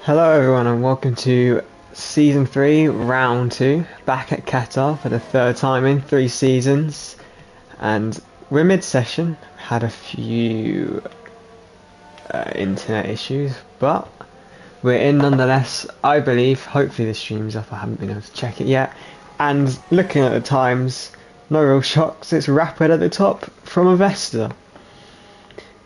Hello everyone and welcome to Season 3, Round 2, back at Qatar for the third time in 3 seasons, and we're mid-session, had a few internet issues, but we're in nonetheless, I believe. Hopefully the stream's up, I haven't been able to check it yet, and looking at the times, no real shocks, it's Rapid at the top from Avesta,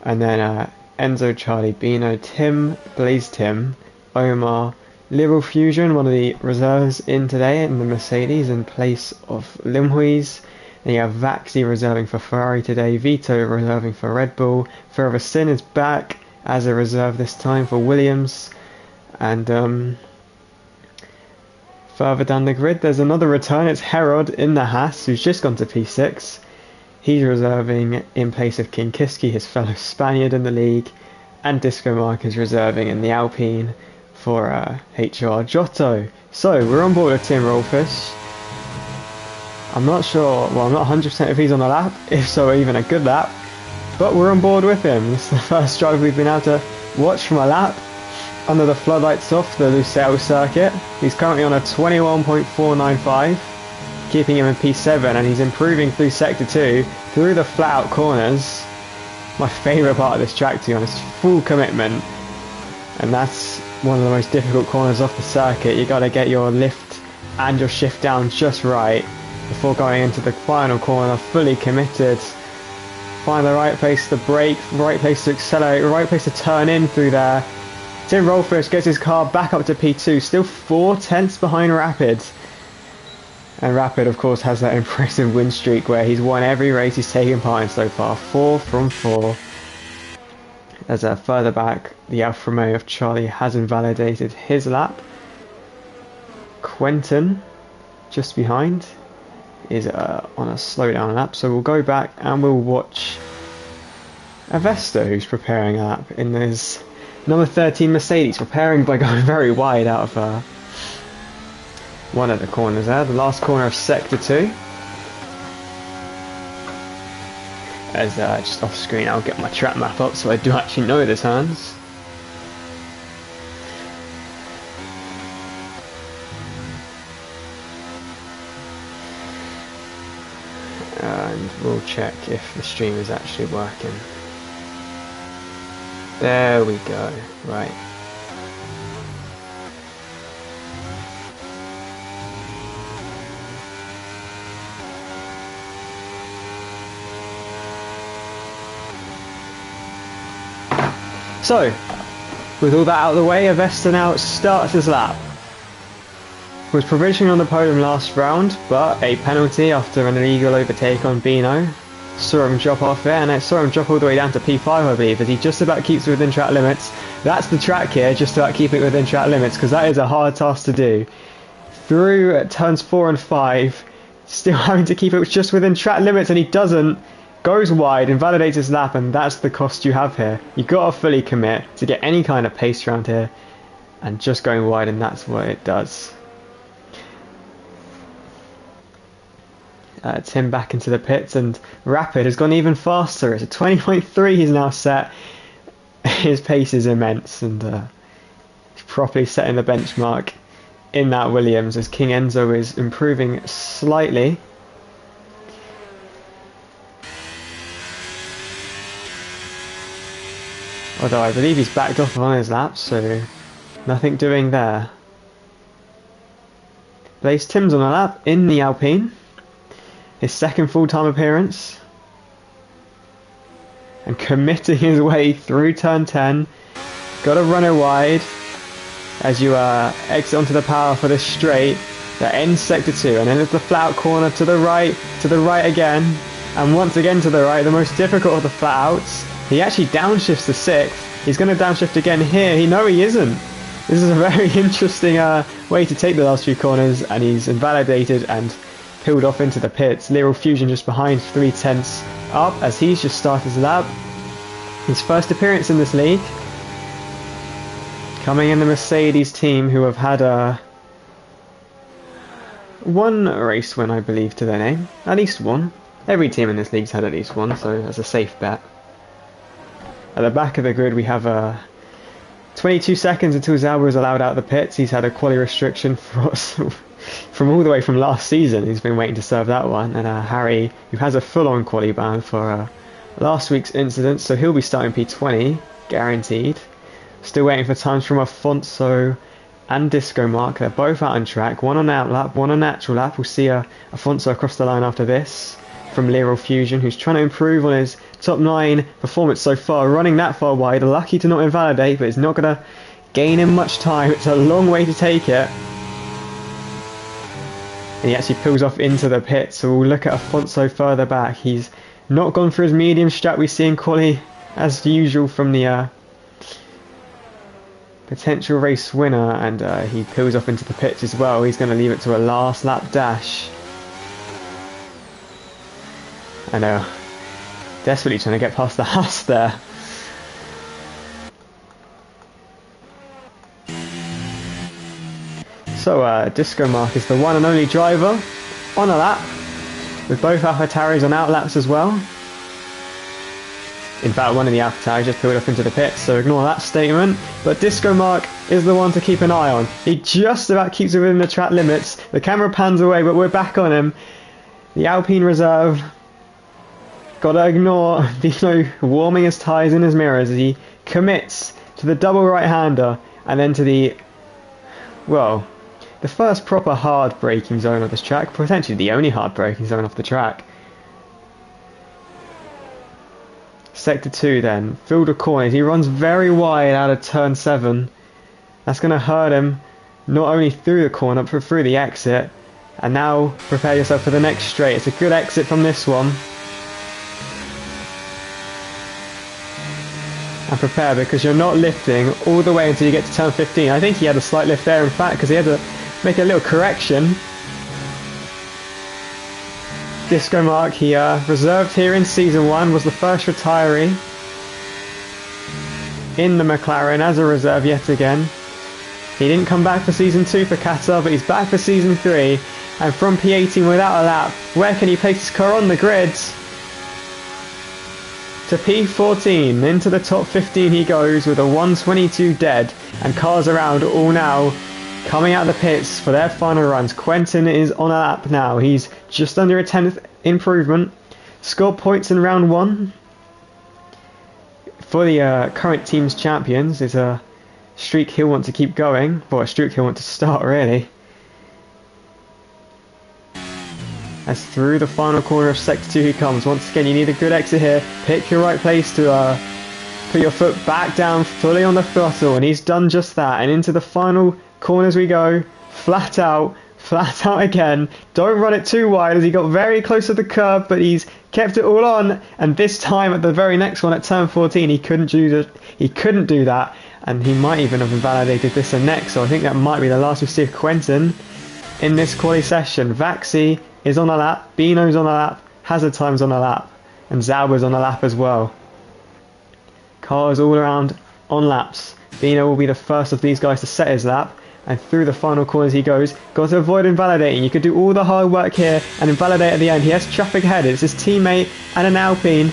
and then Enzo, Charlie, Bino, Tim, Blaze Tim, Omar, Liberal Fusion, one of the reserves in today in the Mercedes in place of Limhuis. And you have Vaxi reserving for Ferrari today, Vito reserving for Red Bull, Forever Sin is back as a reserve this time for Williams. And further down the grid there's another return, it's Herod in the Haas who's just gone to P6. He's reserving in place of King Kiski, his fellow Spaniard in the league, and Disco Mark is reserving in the Alpine for HR Giotto. So we're on board with Tim Rolfish. I'm not sure, well I'm not 100% if he's on a lap, if so even a good lap, but we're on board with him. This is the first drive we've been able to watch from a lap under the floodlights off the Lusail circuit. He's currently on a 21.495, keeping him in P7, and he's improving through Sector 2, through the flat out corners. My favourite part of this track, to be honest, full commitment, and that's one of the most difficult corners off the circuit. You got to get your lift and your shift down just right before going into the final corner, fully committed. Find the right place to brake, right place to accelerate, right place to turn in through there. Tim Rolfish gets his car back up to P2, still 4 tenths behind Rapid. And Rapid, of course, has that impressive win streak where he's won every race he's taken part in so far, 4 from 4. As further back, the Alfa Romeo of Charlie has invalidated his lap. Quentin, just behind, is on a slowdown lap, so we'll go back and we'll watch Avesta, who's preparing a lap in his number 13 Mercedes, preparing by going very wide out of one of the corners there, the last corner of Sector 2. As just off screen I'll get my track map up so I do actually know the turns. And we'll check if the stream is actually working. There we go, right. So, with all that out of the way, Avesta now starts his lap. Was provisionally on the podium last round, but a penalty after an illegal overtake on Bino saw him drop off there, and it saw him drop all the way down to P5, I believe, as he just about keeps it within track limits. That's the track here, just about keeping it within track limits, because that is a hard task to do. Through turns 4 and 5, still having to keep it just within track limits, and he doesn't. Goes wide, invalidates his lap, and that's the cost you have here. You've got to fully commit to get any kind of pace around here, and just going wide, and that's what it does. Tim back into the pits, and Rapid has gone even faster. It's a 20.3 he's now set. His pace is immense, and he's properly setting the benchmark in that Williams, as King Enzo is improving slightly. Although I believe he's backed off on his laps, so nothing doing there. Blaze Tim's on a lap in the Alpine. His second full-time appearance. And committing his way through turn 10. Got to run it wide as you exit onto the power for this straight that ends Sector 2. And then it's the flat out corner to the right again. And once again to the right, the most difficult of the flat outs. He actually downshifts to 6th. He's going to downshift again here. No, he isn't. This is a very interesting way to take the last few corners, and he's invalidated and peeled off into the pits. Liberal Fusion just behind, 3 tenths up, as he's just started his lap. His first appearance in this league. Coming in the Mercedes team, who have had one race win, I believe, to their name. At least one. Every team in this league's had at least one, so that's a safe bet. At the back of the grid we have 22 seconds until Zauber was allowed out of the pits. He's had a quality restriction from all the way from last season. He's been waiting to serve that one. And Harry, who has a full-on quality ban for last week's incident, so he'll be starting P20, guaranteed. Still waiting for times from Afonso and Disco Mark. They're both out on track. One on out lap, one on natural lap. We'll see Afonso across the line after this from Leral Fusion, who's trying to improve on his top 9 performance so far, running that far wide. Lucky to not invalidate, but it's not going to gain him much time. It's a long way to take it. And he actually pulls off into the pit, so we'll look at Afonso further back. He's not gone for his medium strat we see in quali as usual from the potential race winner, and he pulls off into the pits as well. He's going to leave it to a last lap dash. I know, desperately trying to get past the Haas there. So Disco Mark is the one and only driver on a lap, with both AlphaTauris on out laps as well. In fact, one of the AlphaTauris just pulled off into the pits, so ignore that statement. But Disco Mark is the one to keep an eye on. He just about keeps it within the track limits. The camera pans away, but we're back on him. The Alpine reserve. Gotta ignore Dino warming his tyres in his mirrors as he commits to the double right-hander and then to the first proper hard braking zone of this track, potentially the only hard braking zone off the track. Sector 2 then, filled with corners. He runs very wide out of turn 7. That's going to hurt him not only through the corner but through the exit. And now prepare yourself for the next straight. It's a good exit from this one. And prepare, because you're not lifting all the way until you get to turn 15. I think he had a slight lift there in fact, because he had to make a little correction. Disco Mark, he reserved here in Season 1, was the first retiree in the McLaren as a reserve yet again. He didn't come back for Season 2 for Qatar, but he's back for Season 3. And from P18 without a lap, where can he place his car on the grids? To P14, into the top 15 he goes with a 122 dead, and cars around all now coming out of the pits for their final runs. Quentin is on a lap now. He's just under a 10th improvement. Scored points in round 1 for the current team's champions. It's a streak he'll want to keep going, or a streak he'll want to start really. As through the final corner of Sector 2 he comes. Once again, you need a good exit here. Pick your right place to put your foot back down fully on the throttle, and he's done just that. And into the final corners we go. Flat out again. Don't run it too wide, as he got very close to the curb, but he's kept it all on. And this time at the very next one at turn 14, he couldn't do that, and he might even have invalidated this and next. So I think that might be the last we see of Quentin in this quali session. Vaxi is on a lap, Bino's on a lap, Hazard Time's on a lap, and Zauber's on a lap as well. Cars all around on laps. Bino will be the first of these guys to set his lap, and through the final corners he goes. Got to avoid invalidating. You could do all the hard work here and invalidate at the end. He has traffic ahead. It's his teammate and an Alpine.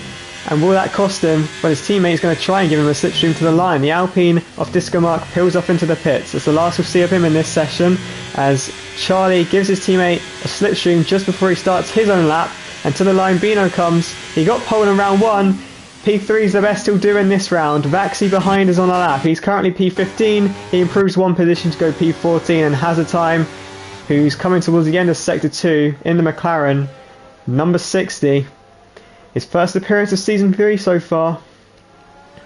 And will that cost him? Well, his teammate's going to try and give him a slipstream to the line. The Alpine of Disco Mark peels off into the pits. It's the last we'll see of him in this session, as Charlie gives his teammate a slipstream just before he starts his own lap. And to the line Bino comes. He got pole in round 1. P3 is the best he'll do in this round. Vaxi behind is on a lap. He's currently P15. He improves 1 position to go P14. And Hazard Time, who's coming towards the end of Sector 2 in the McLaren, number 60. His first appearance of Season 3 so far.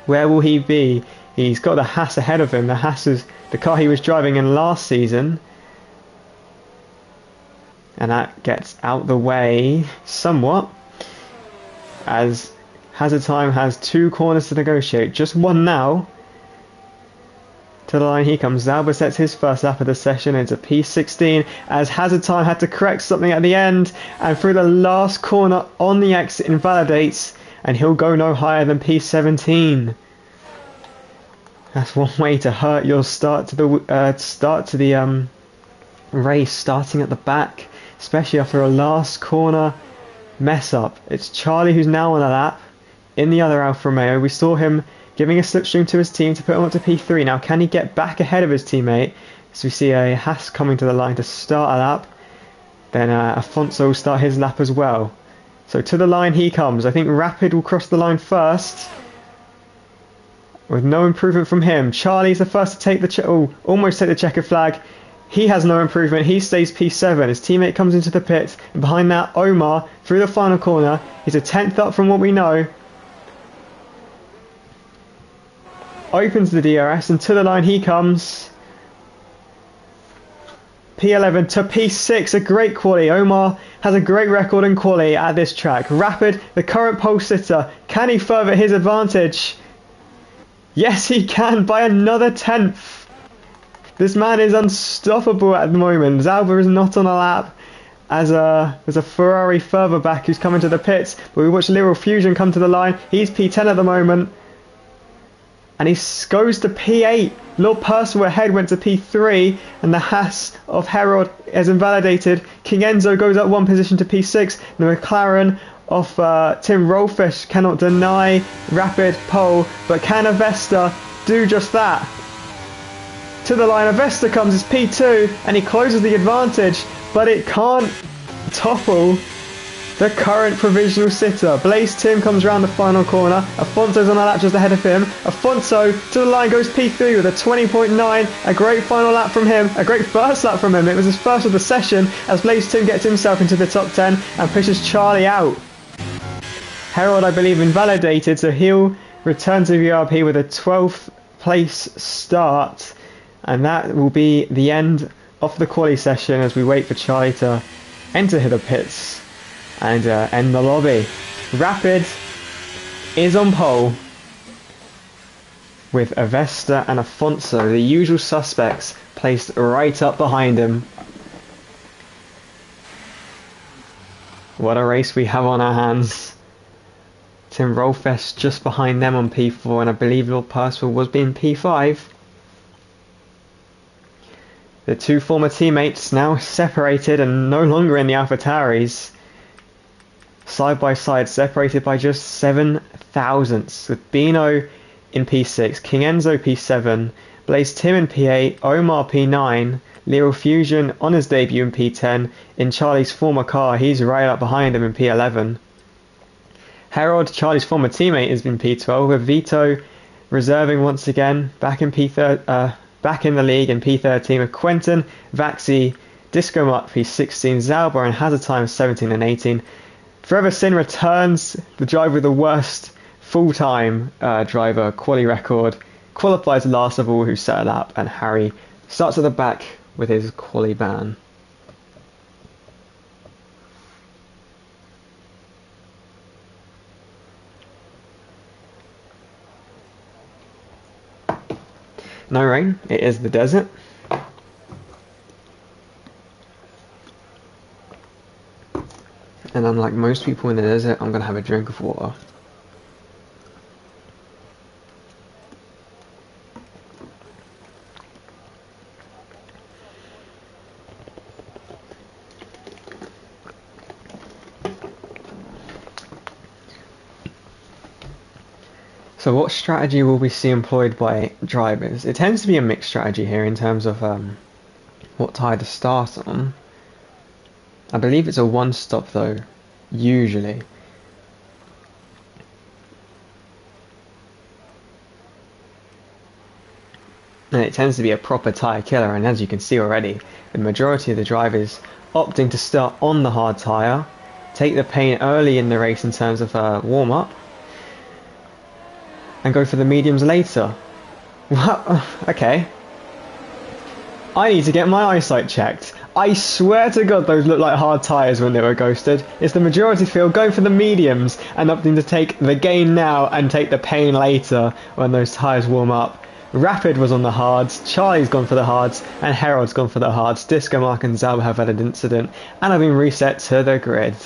Where will he be? He's got the Haas ahead of him. The Haas is the car he was driving in last season. And that gets out the way somewhat, as Hazard Time has 2 corners to negotiate. Just one now. To the line he comes. Zauber sets his first lap of the session into P16, as Hazard Time had to correct something at the end, and through the last corner on the exit invalidates, and he'll go no higher than P17. That's one way to hurt your start to the race, starting at the back, especially after a last corner mess up. It's Charlie who's now on a lap in the other Alfa Romeo. We saw him giving a slipstream to his team to put him up to P3. Now, can he get back ahead of his teammate? So we see a Haas coming to the line to start a lap. Then Afonso will start his lap as well. So to the line he comes. I think Rapid will cross the line first. With no improvement from him. Charlie's the first to take the almost take the checkered flag. He has no improvement. He stays P7. His teammate comes into the pit. And behind that, Omar through the final corner. He's a 10th up from what we know. Opens the DRS and to the line he comes. P11 to P6, a great quali. Omar has a great record in quali at this track. Rapid, the current pole sitter. Can he further his advantage? Yes, he can by another 10th. This man is unstoppable at the moment. Zauber is not on a lap as there's a Ferrari further back who's coming to the pits. But we watch Lyral Fusion come to the line. He's P10 at the moment. And he goes to P8. Lord Percival ahead went to P3. And the Haas of Herod is invalidated. King Enzo goes up one position to P6. The McLaren of Tim Rolfish cannot deny Rapid pole. But can Avesta do just that? To the line, Avesta comes as P2. And he closes the advantage. But it can't topple the current provisional sitter. Blaze Tim comes around the final corner. Afonso's on a lap just ahead of him. Afonso to the line goes P3 with a 20.9. A great final lap from him. A great first lap from him. It was his first of the session as Blaze Tim gets himself into the top 10 and pushes Charlie out. Herald, I believe, invalidated, so he'll return to VRP with a 12th place start. And that will be the end of the quali session as we wait for Charlie to enter the pits and end the lobby. Rapid is on pole with Avesta and Afonso, the usual suspects, placed right up behind him. What a race we have on our hands. Tim Rolfest just behind them on P4, and I believe Lord Percival was being P5. The two former teammates now separated and no longer in the AlphaTauris. Side by side, separated by just 7 thousandths, with Bino in P6, King Enzo P7, Blaze Tim in P8, Omar P9, Lyral Fusion on his debut in P10, in Charlie's former car, he's right up behind him in P11. Herod, Charlie's former teammate, has been P12, with Vito reserving once again, back in back in the league in P13 with Quentin, Vaxi, Disco Mark P16, Zalbar and has a time of 17 and 18. Forever Sin returns, the driver with the worst full-time driver quali record, qualifies last of all who set a lap, and Harry starts at the back with his quali ban. No rain, it is the desert. And unlike most people in the desert, I'm going to have a drink of water. So what strategy will we see employed by drivers? It tends to be a mixed strategy here in terms of what tyre to start on. I believe it's a one-stop though, usually. And it tends to be a proper tyre killer, and as you can see already, the majority of the drivers opting to start on the hard tyre, take the pain early in the race in terms of warm-up, and go for the mediums later. Well, okay. I need to get my eyesight checked. I swear to God those look like hard tyres when they were ghosted. It's the majority field going for the mediums and opting to take the gain now and take the pain later when those tyres warm up. Rapid was on the hards, Charlie's gone for the hards, and Herald's gone for the hards. Disco Mark and Zalba have had an incident and have been reset to the grid.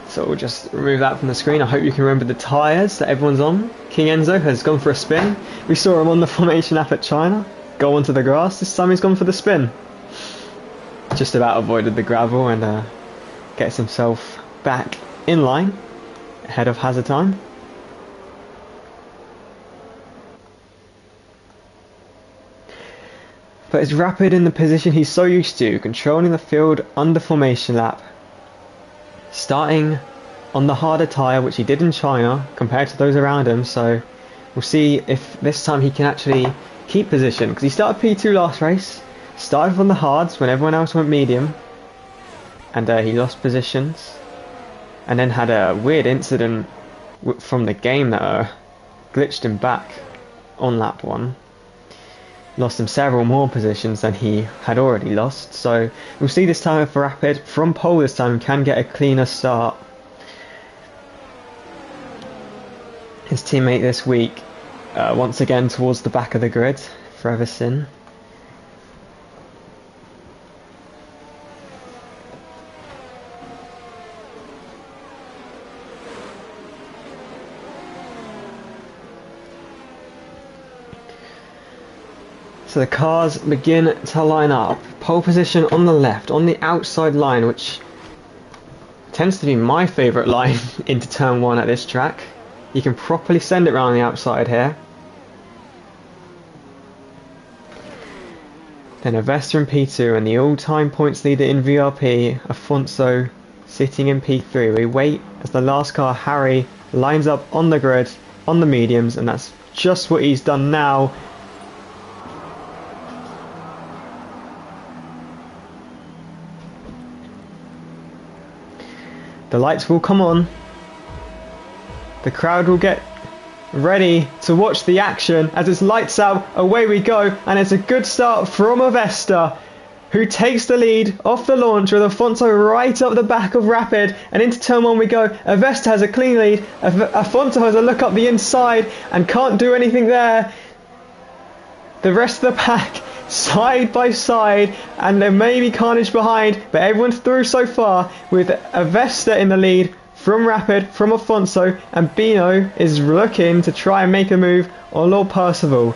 So we'll just remove that from the screen. I hope you can remember the tyres that everyone's on. King Enzo has gone for a spin. We saw him on the formation app at China. Go onto the grass. This time he's gone for the spin. Just about avoided the gravel and gets himself back in line ahead of hazard time. But it's Rapid in the position he's so used to, controlling the field under formation lap, starting on the harder tyre, which he did in China compared to those around him. So we'll see if this time he can actually keep position, because he started P2 last race, started on the hards when everyone else went medium, and he lost positions, and then had a weird incident from the game that glitched him back on lap 1. Lost him several more positions than he had already lost. So we'll see this time if Rapid from pole this time can get a cleaner start. His teammate this week once again towards the back of the grid, Forever Sin. So the cars begin to line up. Pole position on the left, on the outside line, which tends to be my favourite line into turn 1 at this track. You can properly send it around the outside here. Then Avesta in P2 and the all-time points leader in VRP, Afonso, sitting in P3. We wait as the last car, Harry, lines up on the grid, on the mediums, and that's just what he's done now. The lights will come on. The crowd will get ready to watch the action as it's lights out, away we go, and it's a good start from Avesta, who takes the lead off the launch with Afonso right up the back of Rapid, and into turn 1 we go. Avesta has a clean lead, Afonso has a look up the inside and can't do anything there. The rest of the pack side by side, and there may be carnage behind, but everyone's through so far, with Avesta in the lead from Rapid, from Afonso, and Bino is looking to try and make a move on Lord Percival.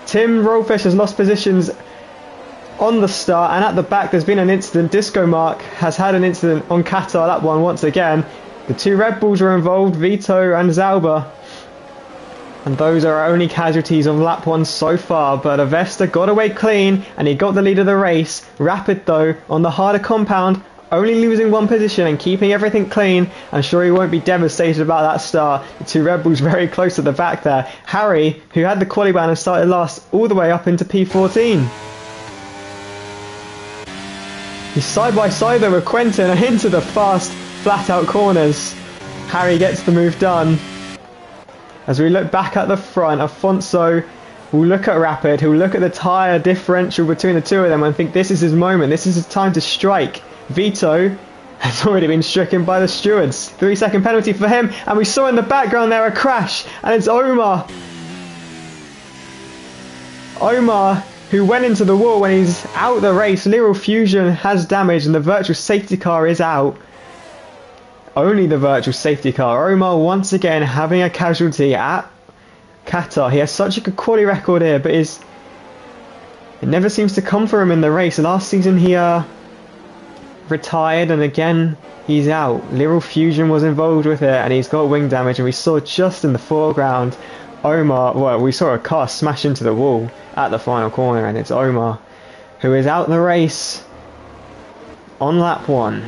Tim Rollfish has lost positions on the start, and at the back there's been an incident. Disco Mark has had an incident on Qatar, that one once again. The two Red Bulls were involved, Vito and Zauber. And those are our only casualties of lap 1 so far, but Avesta got away clean and he got the lead of the race. Rapid though, on the harder compound, only losing 1 position and keeping everything clean. I'm sure he won't be devastated about that start. The two Red Bulls very close at the back there. Harry, who had the quali ban and started last, all the way up into P14. He's side by side though with Quentin and into the fast, flat out corners. Harry gets the move done. As we look back at the front, Afonso will look at Rapid, he'll look at the tyre differential between the two of them and think this is his moment, this is his time to strike. Vito has already been stricken by the stewards. 3-second penalty for him, and we saw in the background there a crash, and it's Omar. Omar, who went into the wall when he's out the race. Liral Fusion has damage and the virtual safety car is out. Only the virtual safety car. Omar once again having a casualty at Qatar. He has such a good quality record here, but it never seems to come for him in the race. Last season he retired and again he's out. Liral Fusion was involved with it and he's got wing damage, and we saw just in the foreground Omar, well, we saw a car smash into the wall at the final corner, and it's Omar who is out the race on lap 1.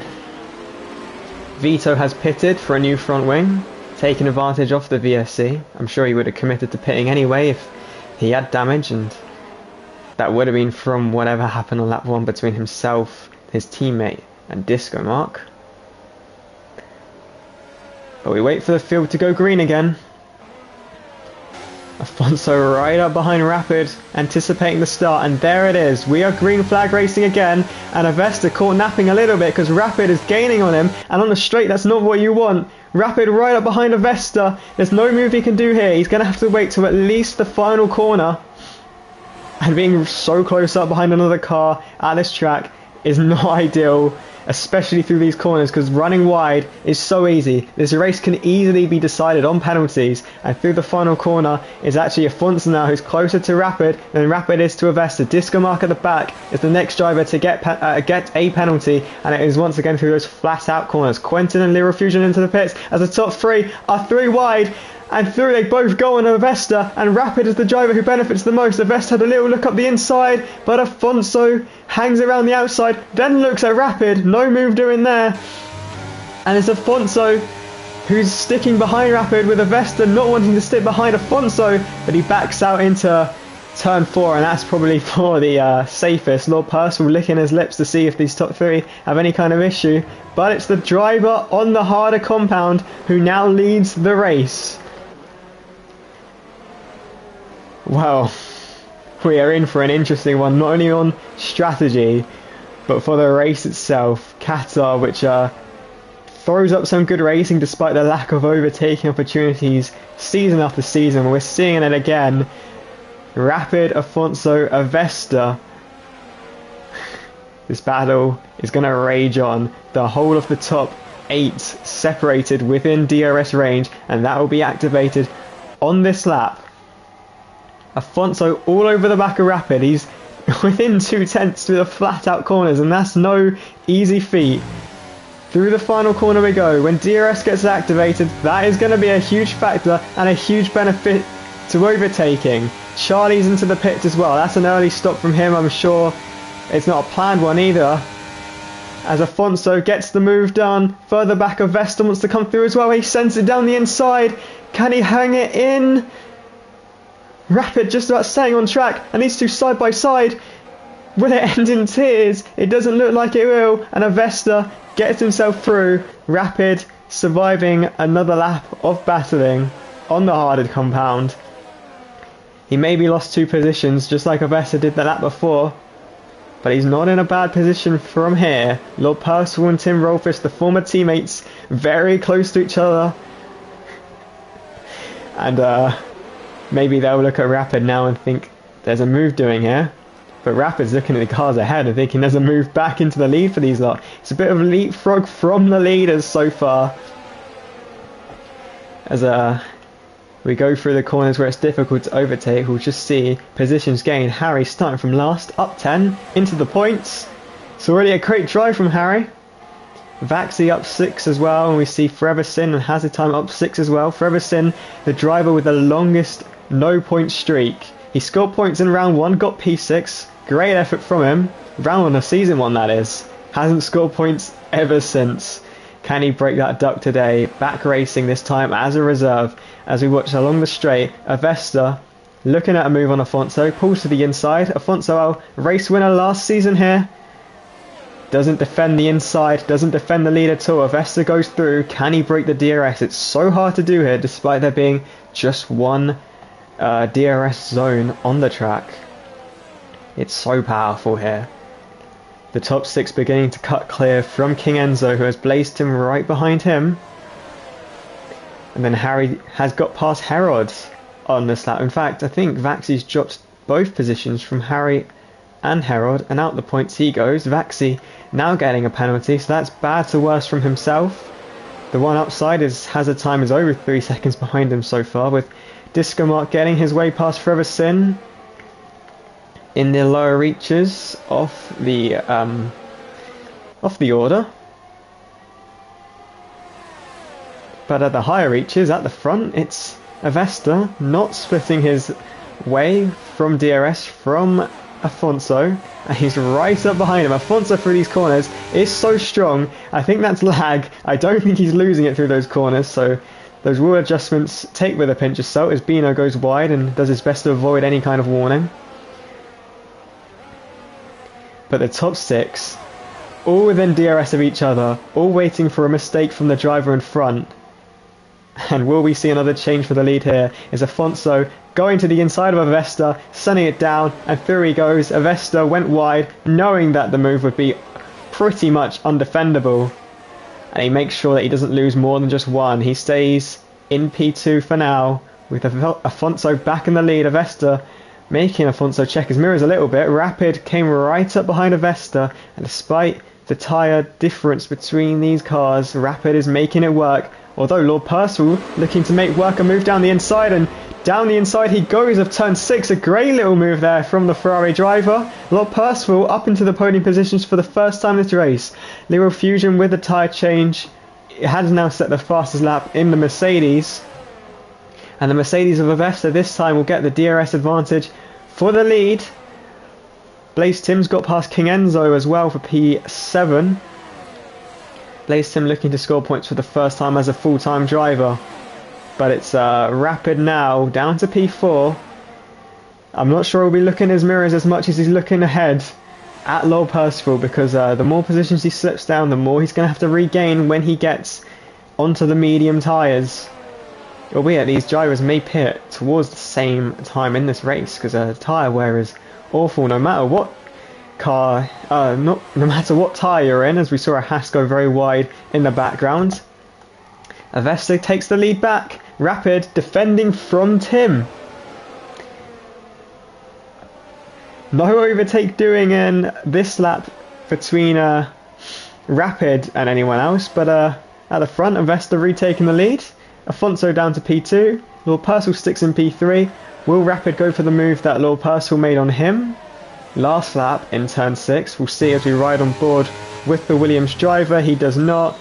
Vito has pitted for a new front wing, taking advantage of the VSC. I'm sure he would have committed to pitting anyway if he had damage, and that would have been from whatever happened on lap 1 between himself, his teammate and Disco Mark. But we wait for the field to go green again. Afonso right up behind Rapid, anticipating the start, and there it is. We are green flag racing again, and Avesta caught napping a little bit because Rapid is gaining on him, and on the straight that's not what you want. Rapid right up behind Avesta. There's no move he can do here. He's going to have to wait to at least the final corner, and being so close up behind another car at this track is not ideal. especially through these corners, because running wide is so easy. This race can easily be decided on penalties, and through the final corner is actually Afonso now, who's closer to Rapid than Rapid is to Avesta. Disco Mark at the back is the next driver to get a penalty, and it is once again through those flat out corners. Quentin and Leo Fusion into the pits as the top three are three wide. And through they both go on Avesta, and Rapid is the driver who benefits the most. Avesta had a little look up the inside, but Afonso hangs around the outside, then looks at Rapid, no move doing there. And it's Afonso who's sticking behind Rapid, with Avesta not wanting to stick behind Afonso, but he backs out into turn 4, and that's probably for the safest. Lord Percival licking his lips to see if these top 3 have any kind of issue, but it's the driver on the harder compound who now leads the race. Well, we are in for an interesting one, not only on strategy, but for the race itself. Qatar, which throws up some good racing despite the lack of overtaking opportunities season after season. We're seeing it again. Rapid, Afonso, Avesta. This battle is going to rage on. The whole of the top 8 separated within DRS range, and that will be activated on this lap. Afonso all over the back of Rapid. He's within 2/10 through the flat out corners, and that's no easy feat. Through the final corner we go. When DRS gets activated, that is going to be a huge factor and a huge benefit to overtaking. Charlie's into the pits as well. That's an early stop from him. I'm sure it's not a planned one either, as Afonso gets the move done. Further back, Avesta wants to come through as well. He sends it down the inside. Can he hang it in? Rapid just about staying on track, and these two side by side. Will it end in tears? It doesn't look like it will, and Avesta gets himself through. Rapid surviving another lap of battling on the hardened compound. He maybe lost 2 positions just like Avesta did the lap before, but he's not in a bad position from here. Lord Percival and Tim Rolfish, the former teammates, very close to each other, and maybe they'll look at Rapid now and think there's a move doing here. But Rapid's looking at the cars ahead and thinking there's a move back into the lead for these lot. It's a bit of a leapfrog from the leaders so far, as we go through the corners where it's difficult to overtake. We'll just see positions gained. Harry starting from last, up 10, into the points. It's already a great drive from Harry. Vaxi up 6 as well, and we see Forever Sin and Hazard Time up 6 as well. Forever Sin, the driver with the longest no point streak. He scored points in round 1, got P6. Great effort from him. Round 1 of season 1, that is. Hasn't scored points ever since. Can he break that duck today? Back racing this time as a reserve, as we watch along the straight. Avesta looking at a move on Afonso, pulls to the inside. Afonso, our race winner last season here, doesn't defend the inside, doesn't defend the lead at all. Avesta goes through. Can he break the DRS? It's so hard to do here, despite there being just one DRS zone on the track. It's so powerful here. The top 6 beginning to cut clear from King Enzo, who has blazed him right behind him. And then Harry has got past Herod on this lap. In fact, I think Vaxi's dropped both positions from Harry and Herod, and out the points he goes. Vaxi now getting a penalty, so that's bad to worse from himself. The one upside is Hazard Time is over 3 seconds behind him so far, with Disco Mark getting his way past Forever Sin in the lower reaches of the order. But at the higher reaches, at the front, it's Avesta not splitting his way from DRS from Afonso, and he's right up behind him. Afonso through these corners is so strong. I think that's lag. I don't think he's losing it through those corners, so those rule adjustments take with a pinch of salt as Bino goes wide and does his best to avoid any kind of warning. But the top 6, all within DRS of each other, all waiting for a mistake from the driver in front. And will we see another change for the lead here? Is Afonso going to the inside of Avesta, sending it down, and through he goes. Avesta went wide, knowing that the move would be pretty much undefendable. And he makes sure that he doesn't lose more than just one. He stays in P2 for now, with Afonso back in the lead. Avesta making Afonso check his mirrors a little bit. Rapid came right up behind Avesta, and despite the tyre difference between these cars. Rapid is making it work, although Lord Percival looking to make work a move down the inside, and down the inside he goes of turn 6. A great little move there from the Ferrari driver. Lord Percival up into the podium positions for the first time this race. Little Fusion with the tyre change. It has now set the fastest lap in the Mercedes. And the Mercedes of Avesta this time will get the DRS advantage for the lead. Blaze Tim's got past King Enzo as well for P7. Blaze Tim looking to score points for the first time as a full-time driver. But it's Rapid now, down to P4. I'm not sure he'll be looking at his mirrors as much as he's looking ahead at Lord Percival, because the more positions he slips down, the more he's going to have to regain when he gets onto the medium tyres. Albeit these drivers may pit towards the same time in this race, because tyre wear is awful no matter what car, no matter what tyre you're in, as we saw a Haas go very wide in the background. Avesta takes the lead back. Rapid defending from Tim. No overtake doing in this lap between Rapid and anyone else, but at the front, Avesta retaking the lead. Afonso down to P2. Lord Percival sticks in P3. Will Rapid go for the move that Lord Percival made on him last lap in turn 6? We'll see as we ride on board with the Williams driver. He does not.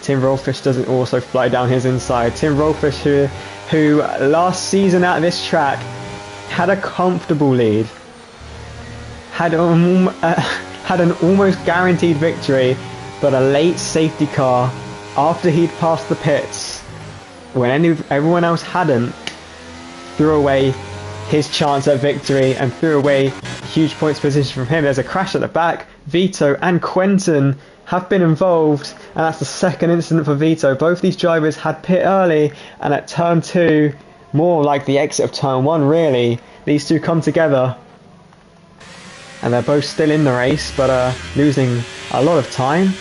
Tim Rollfish doesn't also fly down his inside. Tim Rollfish, who last season at this track had a comfortable lead, had an almost guaranteed victory, but a late safety car after he'd passed the pits, when everyone else hadn't, threw away his chance at victory and threw away huge points position from him. There's a crash at the back. Vito and Quentin have been involved, and that's the second incident for Vito. Both these drivers had pit early, and at turn 2, more like the exit of turn 1 really, these two come together and they're both still in the race, but losing a lot of time.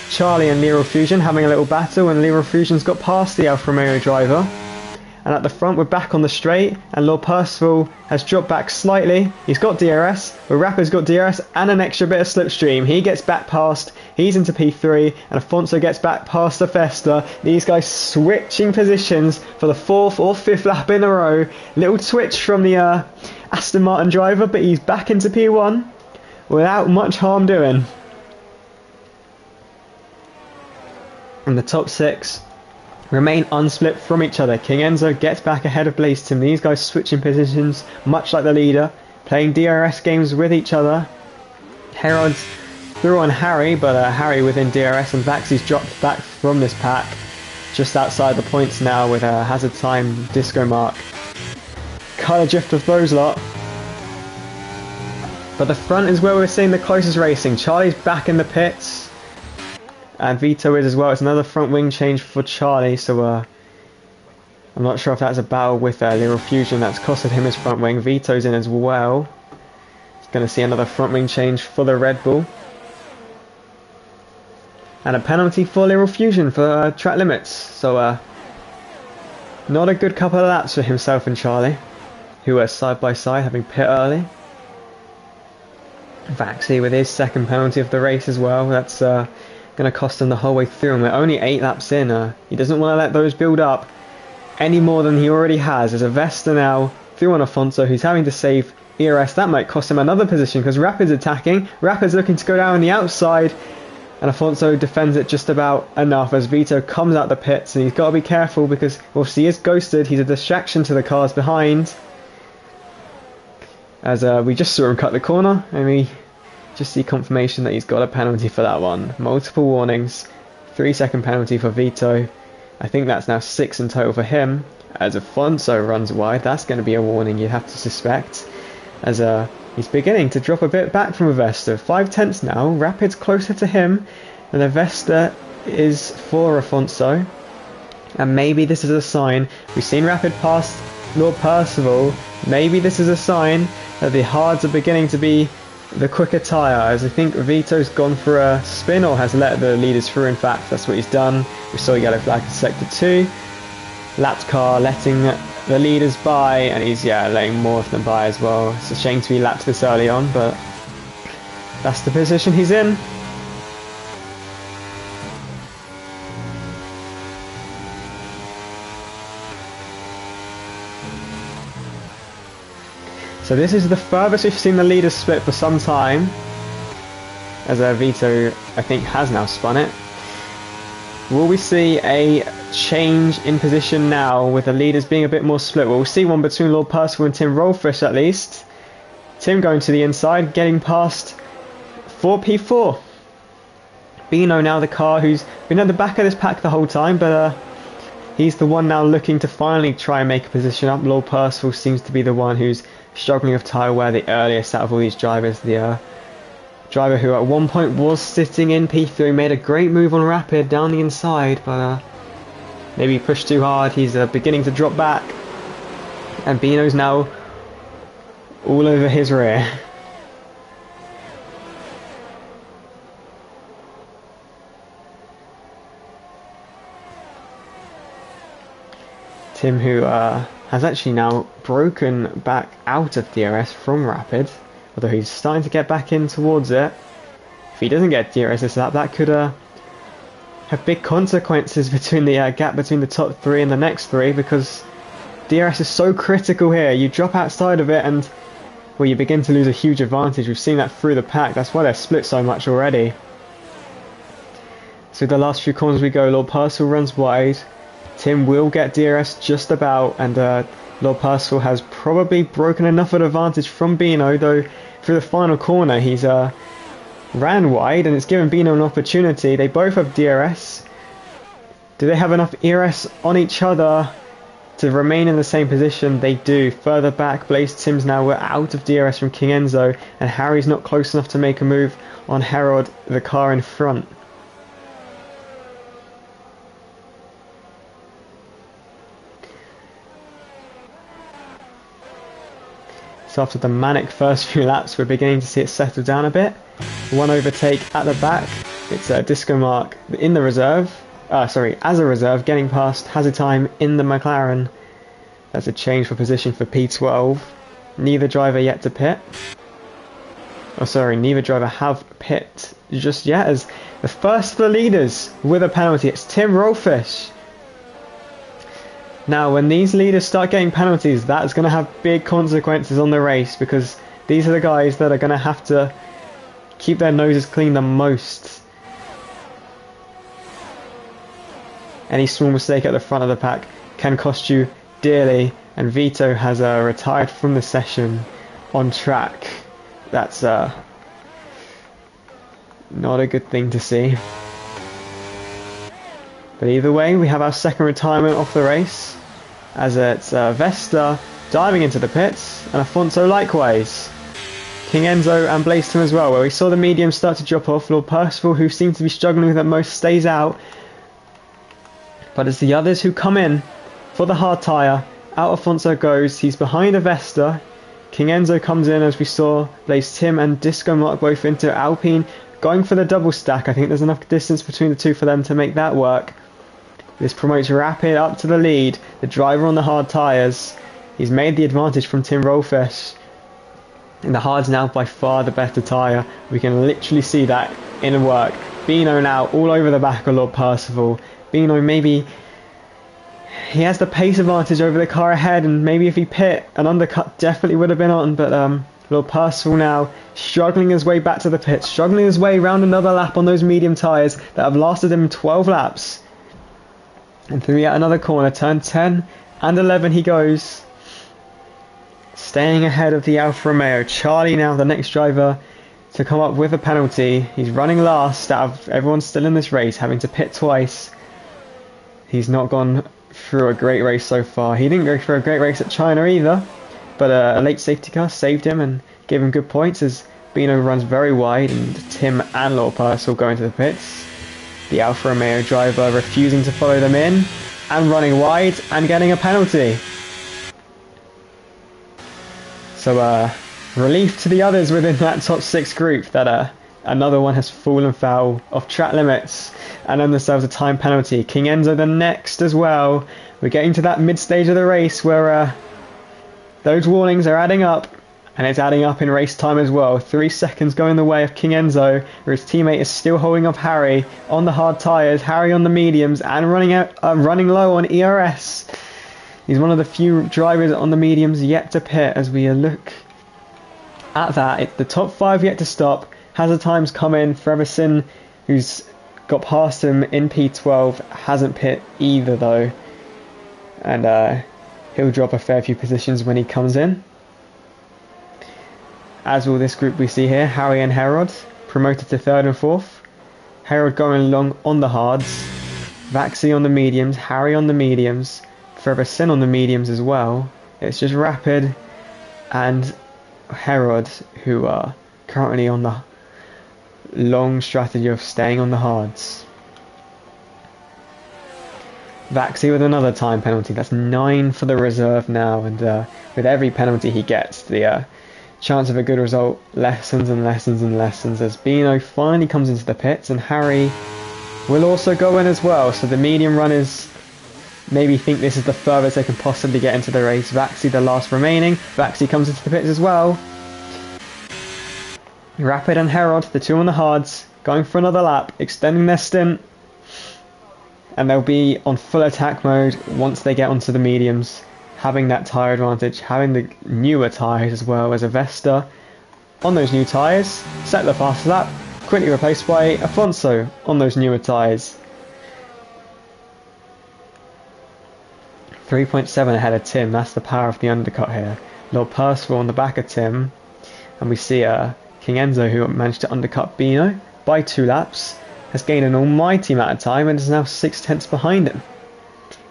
Charlie and Leroy Fusion having a little battle, and Leroy Fusion's got past the Alfa Romeo driver. And at the front, we're back on the straight, and Lord Percival has dropped back slightly. He's got DRS, but Rapper's got DRS and an extra bit of slipstream. He gets back past, he's into P3, and Afonso gets back past the Festa. These guys switching positions for the 4th or 5th lap in a row. Little twitch from the Aston Martin driver, but he's back into P1 without much harm doing. And the top 6 remain unsplit from each other. King Enzo gets back ahead of Blaze Tim. These guys switching positions, much like the leader, playing DRS games with each other. Herod's through on Harry, but Harry within DRS, and Vaxy's dropped back from this pack, just outside the points now with a hazard time disco mark. Colour drift of those lot. But the front is where we're seeing the closest racing. Charlie's back in the pits, and Vito is as well. It's another front wing change for Charlie, so I'm not sure if that's a battle with Leroy Fusion that's costed him his front wing. Vito's in as well. He's going to see another front wing change for the Red Bull. And a penalty for Leroy Fusion for track limits. So not a good couple of laps for himself and Charlie, who are side by side having pit early. Vaxy with his second penalty of the race as well. That's going to cost him the whole way through, and we're only 8 laps in. He doesn't want to let those build up any more than he already has. There's a Vesta now through on Afonso, who's having to save ERS. That might cost him another position because Rapid's attacking. Rapid's looking to go down on the outside, and Afonso defends it just about enough as Vito comes out the pits, and he's got to be careful because whilst he is ghosted, he's a distraction to the cars behind. As we just saw him cut the corner, and we just see confirmation that he's got a penalty for that one. Multiple warnings, 3-second penalty for Vito. I think that's now 6 in total for him. As Afonso runs wide, that's going to be a warning you'd have to suspect. As he's beginning to drop a bit back from Avesta. 5/10 now, Rapid's closer to him, and Avesta is for Afonso. And maybe this is a sign. We've seen Rapid pass Lord Percival. Maybe this is a sign that the hards are beginning to be the quicker tyre, as I think Vito's gone for a spin, or has let the leaders through. In fact, that's what he's done. We saw a yellow flag in sector 2. Lapped car letting the leaders by, and he's letting more of them by as well. It's a shame to be lapped this early on, but that's the position he's in. So this is the furthest we've seen the leaders split for some time, as Vito, I think, has now spun it. Will we see a change in position now with the leaders being a bit more split? Well, we'll see one between Lord Percival and Tim Rollfish at least. Tim going to the inside, getting past 4P4. Bino now the car who's been at the back of this pack the whole time, but he's the one now looking to finally try and make a position up. Lord Percival seems to be the one who's struggling with tyre wear the earliest out of all these drivers. The driver who at one point was sitting in P3 made a great move on Rapid down the inside, but maybe pushed too hard. He's beginning to drop back, and Bino's now all over his rear. Tim, who has actually now broken back out of DRS from Rapid, although he's starting to get back in towards it. If he doesn't get DRS this lap, that could have big consequences between the gap between the top three and the next three, because DRS is so critical here. You drop outside of it and, well, you begin to lose a huge advantage. We've seen that through the pack. That's why they're split so much already. So the last few corners we go, Lord Percival runs wide. Tim will get DRS just about, and Lord Percival has probably broken enough of an advantage from Bino, though through the final corner he's ran wide, and it's given Bino an opportunity. They both have DRS. Do they have enough ERS on each other to remain in the same position? They do. Further back, Blaze Tim's now we're out of DRS from King Enzo, and Harry's not close enough to make a move on Herod, the car in front. So after the manic first few laps, we're beginning to see it settle down a bit. One overtake at the back. It's Disco Mark in the reserve. As a reserve, getting past Hazard Time in the McLaren. That's a change for position for P12. Neither driver yet to pit. Neither driver have pit just yet, as the first of the leaders with a penalty. It's Tim Rollfish. Now, when these leaders start getting penalties, that's going to have big consequences on the race, because these are the guys that are going to have to keep their noses clean the most. Any small mistake at the front of the pack can cost you dearly, and Vito has retired from the session on track. That's not a good thing to see. But either way, we have our second retirement off the race, as it's Vesta diving into the pits, and Afonso likewise. King Enzo and Blaze Tim as well, where we saw the mediums start to drop off. Lord Percival, who seems to be struggling with it most, stays out. But it's the others who come in for the hard tyre. Out Afonso goes, he's behind a Vesta. King Enzo comes in, as we saw Blaze Tim and Disco Mark both into Alpine, going for the double stack. I think there's enough distance between the two for them to make that work. This promotes Rapid up to the lead. The driver on the hard tyres. He's made the advantage from Tim Rollfish. And the hard's now by far the better tyre. We can literally see that in work. Bino now all over the back of Lord Percival. Bino, maybe he has the pace advantage over the car ahead, and maybe if he pit, an undercut definitely would have been on, but Lord Percival now struggling his way back to the pit, struggling his way around another lap on those medium tyres that have lasted him 12 laps. And through yet another corner, turn 10 and 11 he goes, staying ahead of the Alfa Romeo. Charlie now the next driver to come up with a penalty. He's running last out of everyone still in this race, having to pit twice. He's not gone through a great race so far. He didn't go through a great race at China either, but a late safety car saved him and gave him good points, as Bino runs very wide and Tim and Lord Percival go into the pits. The Alfa Romeo driver refusing to follow them in and running wide and getting a penalty. So relief to the others within that top 6 group that another one has fallen foul of track limits and earned themselves a time penalty. King Enzo the next as well. We're getting to that mid stage of the race where those warnings are adding up, and it's adding up in race time as well. 3 seconds going the way of King Enzo, where his teammate is still holding up Harry on the hard tyres, Harry on the mediums, and running low on ERS. He's one of the few drivers on the mediums yet to pit, as we look At that, the top 5 yet to stop. Hazard times come in. Freverson, who's got past him in P12, hasn't pit either though. And he'll drop a fair few positions when he comes in. As will this group we see here, Harry and Herod, promoted to 3rd and 4th. Herod going along on the hards. Vaxi on the mediums, Harry on the mediums, Freverson on the mediums as well. It's just Rapid and Herod who are currently on the long strategy of staying on the hards. Vaxi with another time penalty. That's 9 for the reserve now, and with every penalty he gets, the chance of a good result lessens and lessens and lessens as Bino finally comes into the pits, and Harry will also go in as well. So the medium runners maybe think this is the furthest they can possibly get into the race. Vaxi the last remaining. Vaxi comes into the pits as well. Rapid and Herod, the two on the hards, going for another lap, extending their stint. And they'll be on full attack mode once they get onto the mediums, having that tyre advantage, having the newer tyres as well as Avesta on those new tyres, set the fastest lap, quickly replaced by Afonso on those newer tyres. 3.7 ahead of Tim, that's the power of the undercut here. Lord Percival on the back of Tim, and we see King Enzo, who managed to undercut Bino by 2 laps, has gained an almighty amount of time and is now 6 tenths behind him.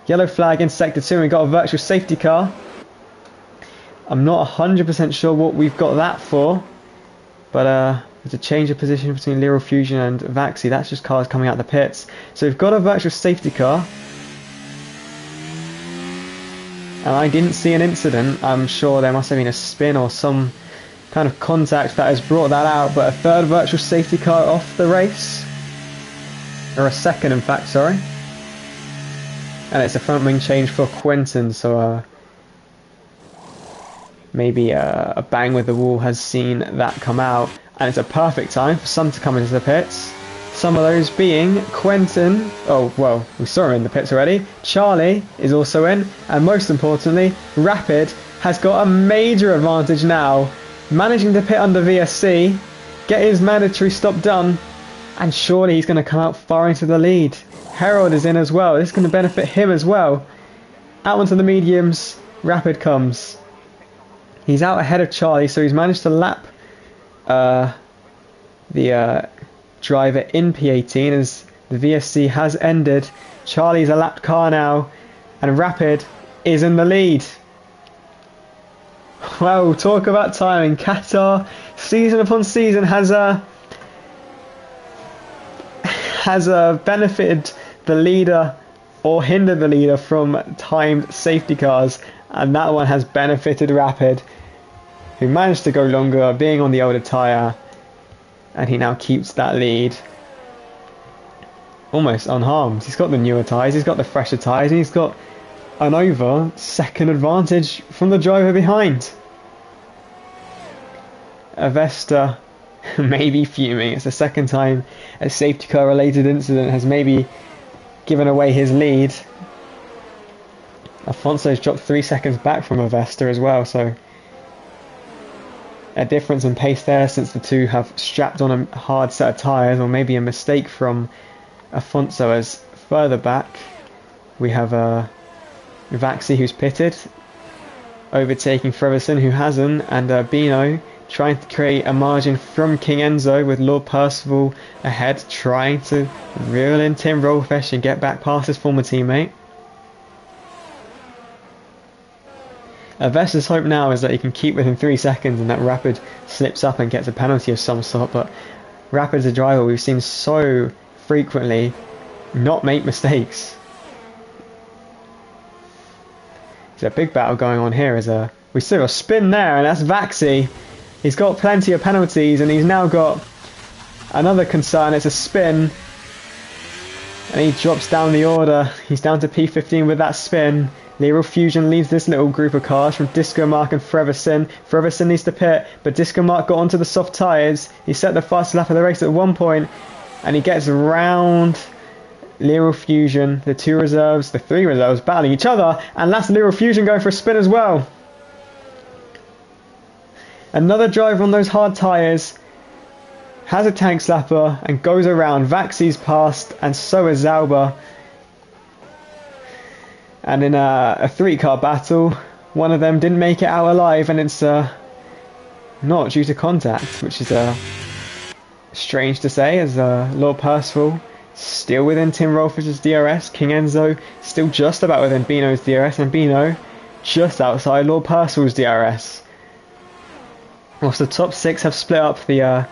Yellow flag in sector 2, and we've got a virtual safety car. I'm not 100% sure what we've got that for, but there's a change of position between Lyral Fusion and Vaxi. That's just cars coming out of the pits. So we've got a virtual safety car, and I didn't see an incident. I'm sure there must have been a spin or some kind of contact that has brought that out, but a 3rd virtual safety car off the race, or a 2nd in fact, sorry. And it's a front wing change for Quentin, so maybe a bang with the wall has seen that come out, and it's a perfect time for some to come into the pits. Some of those being Quentin, oh well, we saw him in the pits already, Charlie is also in, and most importantly, Rapid has got a major advantage now, managing to pit under VSC, get his mandatory stop done, and surely he's going to come out far into the lead. Herald is in as well, this is going to benefit him as well. Out onto the mediums, Rapid comes. He's out ahead of Charlie, so he's managed to lap the driver in P18 as the VSC has ended. Charlie's a lapped car now, and Rapid is in the lead. Well, talk about timing. Qatar, season upon season, has benefited the leader or hindered the leader from timed safety cars, and that one has benefited Rapid, who managed to go longer, being on the older tyre, and he now keeps that lead almost unharmed. He's got the newer tyres, he's got the fresher tyres, and he's got an over 2nd advantage from the driver behind. Avesta may be fuming. It's the 2nd time a safety car related incident has maybe given away his lead. Afonso's dropped 3 seconds back from Avesta as well, so a difference in pace there since the two have strapped on a hard set of tyres, or maybe a mistake from Afonso, as further back we have Vaxi, who's pitted, overtaking Freverson, who hasn't, and Bino trying to create a margin from King Enzo, with Lord Percival ahead, trying to reel in Tim Rollfish and get back past his former teammate. Vesta's hope now is that he can keep within 3 seconds and that Rapid slips up and gets a penalty of some sort, but Rapid's a driver we've seen so frequently not make mistakes. There's a big battle going on here as we see a spin there, and that's Vaxi. He's got plenty of penalties, and he's now got another concern. It's a spin, and he drops down the order. He's down to P15 with that spin. Lyral Fusion leads this little group of cars from Disco Mark and Freverson. Freverson needs to pit, but Disco Mark got onto the soft tyres. He set the fastest lap of the race at one point, and he gets around Lyral Fusion. The 2 reserves, the 3 reserves battling each other, and that's Lyral Fusion going for a spin as well. Another driver on those hard tyres has a tank slapper and goes around. Vaxi's passed, and so is Zauber. And in a 3-car battle, one of them didn't make it out alive, and it's not due to contact, which is strange to say, as Lord Percival still within Tim Rolfish's DRS, King Enzo still just about within Bino's DRS, and Bino just outside Lord Percival's DRS. Whilst the top 6 have split up, there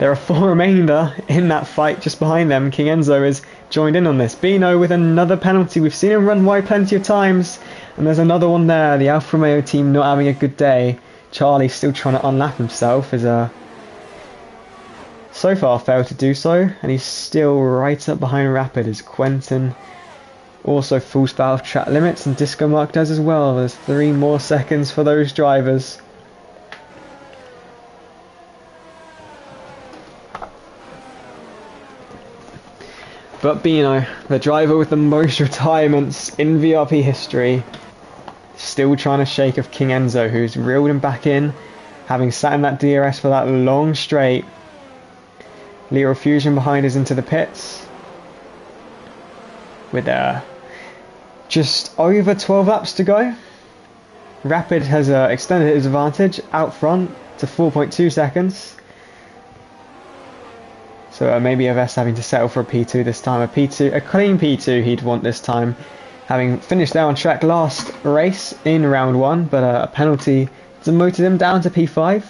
are 4 remainder in that fight just behind them. King Enzo is joined in on this. Bino with another penalty. We've seen him run wide plenty of times, and there's another one there. The Alfa Romeo team not having a good day. Charlie still trying to unlap himself, is so far failed to do so, and he's still right up behind Rapid as Quentin also falls foul of track limits, and Disco Mark does as well. There's 3 more seconds for those drivers. But Bino, the driver with the most retirements in VRP history, still trying to shake off King Enzo, who's reeled him back in, having sat in that DRS for that long straight. Lethal Fusion behind us into the pits, with just over 12 laps to go. Rapid has extended his advantage out front to 4.2 seconds. So maybe Aves having to settle for a P2 this time. A clean P2 he'd want this time, having finished there on track last race in round 1, but a penalty demoted him down to P5.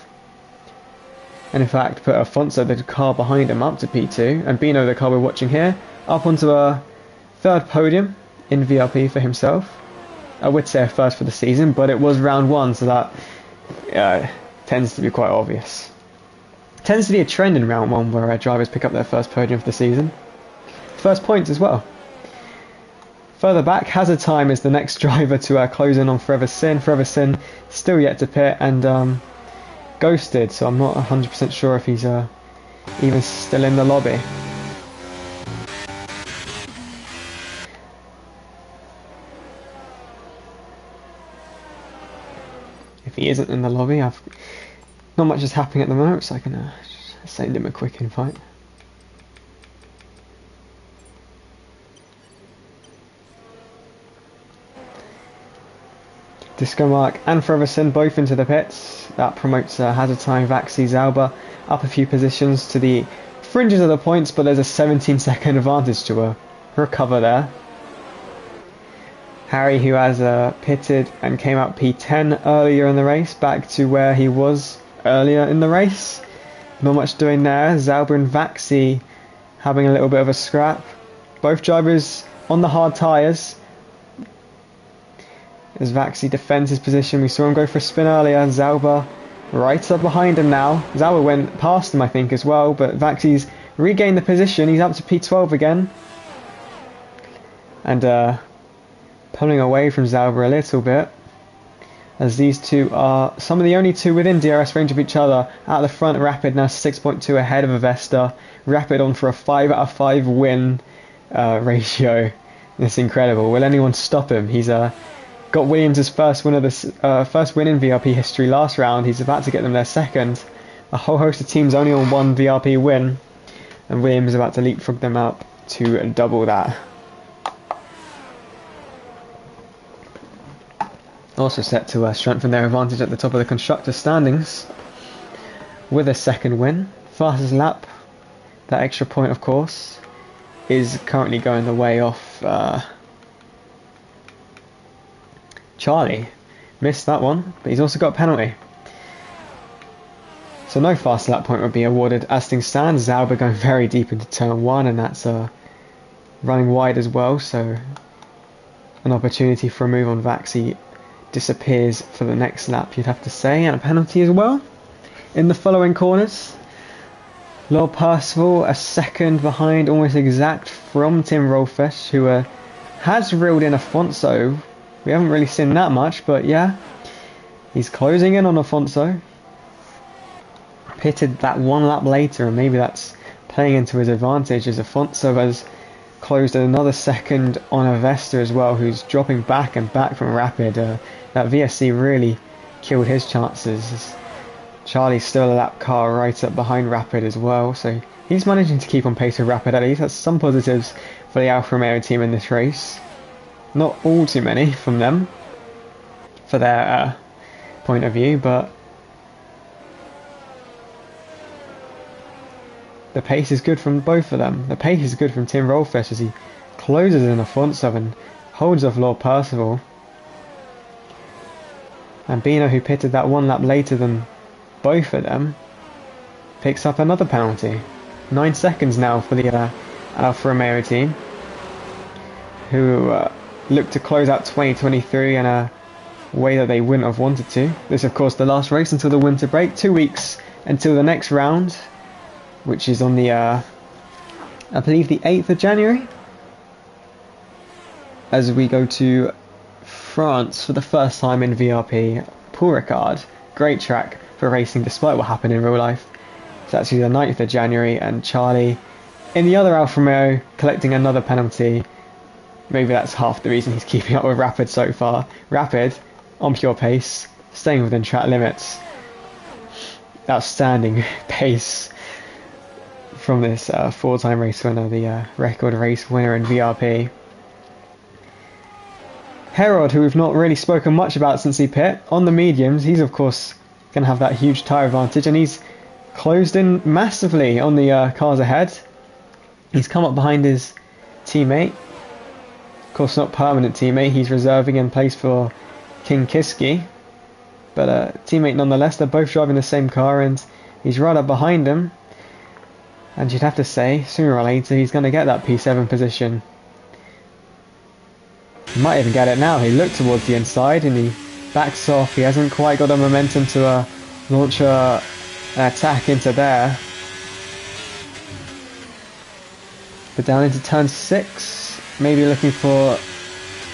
And in fact put Afonso, the car behind him, up to P2. And Bino, the car we're watching here, up onto a 3rd podium in VRP for himself. I would say a 1st for the season, but it was round 1, so that tends to be quite obvious. Tends to be a trend in round 1 where drivers pick up their 1st podium for the season. 1st points as well. Further back, Hazard Time is the next driver to close in on Forever Sin. Forever Sin still yet to pit and ghosted, so I'm not 100% sure if he's even still in the lobby. If he isn't in the lobby, not much is happening at the moment, so I can send him a quick invite. Disco Mark and Forever Sin both into the pits. That promotes Hazard Time, Vaxi, Zauber up a few positions to the fringes of the points, but there's a 17-second advantage to recover there. Harry, who has pitted and came out P10 earlier in the race, back to where he was earlier in the race. Not much doing there. Zauber and Vaxi having a little bit of a scrap. Both drivers on the hard tyres. As Vaxi defends his position, we saw him go for a spin earlier. Zauber right up behind him now. Zauber went past him, I think, as well, but Vaxi's regained the position. He's up to P12 again. And pulling away from Zauber a little bit, as these two are some of the only 2 within DRS range of each other. At the front, Rapid now 6.2 ahead of Avesta. Rapid on for a 5 out of 5 win ratio. It's incredible. Will anyone stop him? He's got Williams' first win in VRP history last round. He's about to get them their 2nd. A whole host of teams only on 1 VRP win, and Williams is about to leapfrog them up to double that. Also set to strengthen their advantage at the top of the constructors' standings with a 2nd win. Fastest lap, that extra point of course, is currently going the way off Charlie. Missed that one, but he's also got a penalty. So no fast lap point would be awarded as things stand. Zauber going very deep into turn 1, and that's running wide as well, so an opportunity for a move on Vaxi disappears for the next lap, you'd have to say, and a penalty as well in the following corners. Lord Percival a 2nd behind, almost exact from Tim Rolfish, who has reeled in Afonso. We haven't really seen that much, but yeah, he's closing in on Afonso. Pitted that 1 lap later, and maybe that's playing into his advantage, as Afonso has closed another 2nd on Avesta as well, who's dropping back and back from Rapid. That VSC really killed his chances. Charlie's still a lap car right up behind Rapid as well, so he's managing to keep on pace with Rapid at least. That's some positives for the Alfa Romeo team in this race. Not all too many from them, for their point of view, but the pace is good from both of them. The pace is good from Tim Rolfish as he closes in Afonso and holds off Lord Percival. And Bino, who pitted that one lap later than both of them, picks up another penalty. 9 seconds now for the Alfa Romeo team, who look to close out 2023 in a way that they wouldn't have wanted to. This, of course, the last race until the winter break. 2 weeks until the next round, which is on the, I believe, the 8th of January, as we go to France for the first time in VRP. Paul Ricard, great track for racing despite what happened in real life. It's actually the 9th of January, and Charlie in the other Alfa Romeo collecting another penalty. Maybe that's half the reason he's keeping up with Rapid so far. Rapid on pure pace, staying within track limits. Outstanding pace from this 4-time race winner, the record race winner in VRP. Herod, who we've not really spoken much about since he pit, on the mediums, he's of course going to have that huge tyre advantage, and he's closed in massively on the cars ahead. He's come up behind his teammate, of course not permanent teammate, he's reserving in place for King Kiski, but a teammate nonetheless. They're both driving the same car and he's right up behind him, and you'd have to say sooner or later he's going to get that P7 position. He might even get it now. He looked towards the inside and he backs off. He hasn't quite got the momentum to launch an attack into there. But down into turn 6, maybe looking for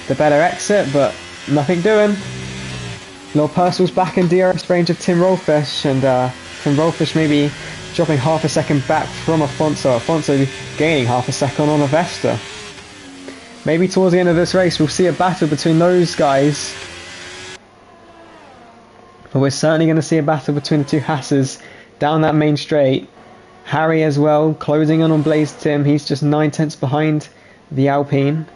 the better exit, but nothing doing. Lord Percival's back in DRS range of Tim Rolfish, and Tim Rolfish maybe dropping half a second back from Afonso. Afonso gaining half a second on Avesta. Maybe towards the end of this race we'll see a battle between those guys, but we're certainly going to see a battle between the two Hasses down that main straight. Harry as well, closing in on Blaze Tim. He's just 9 tenths behind the Alpine,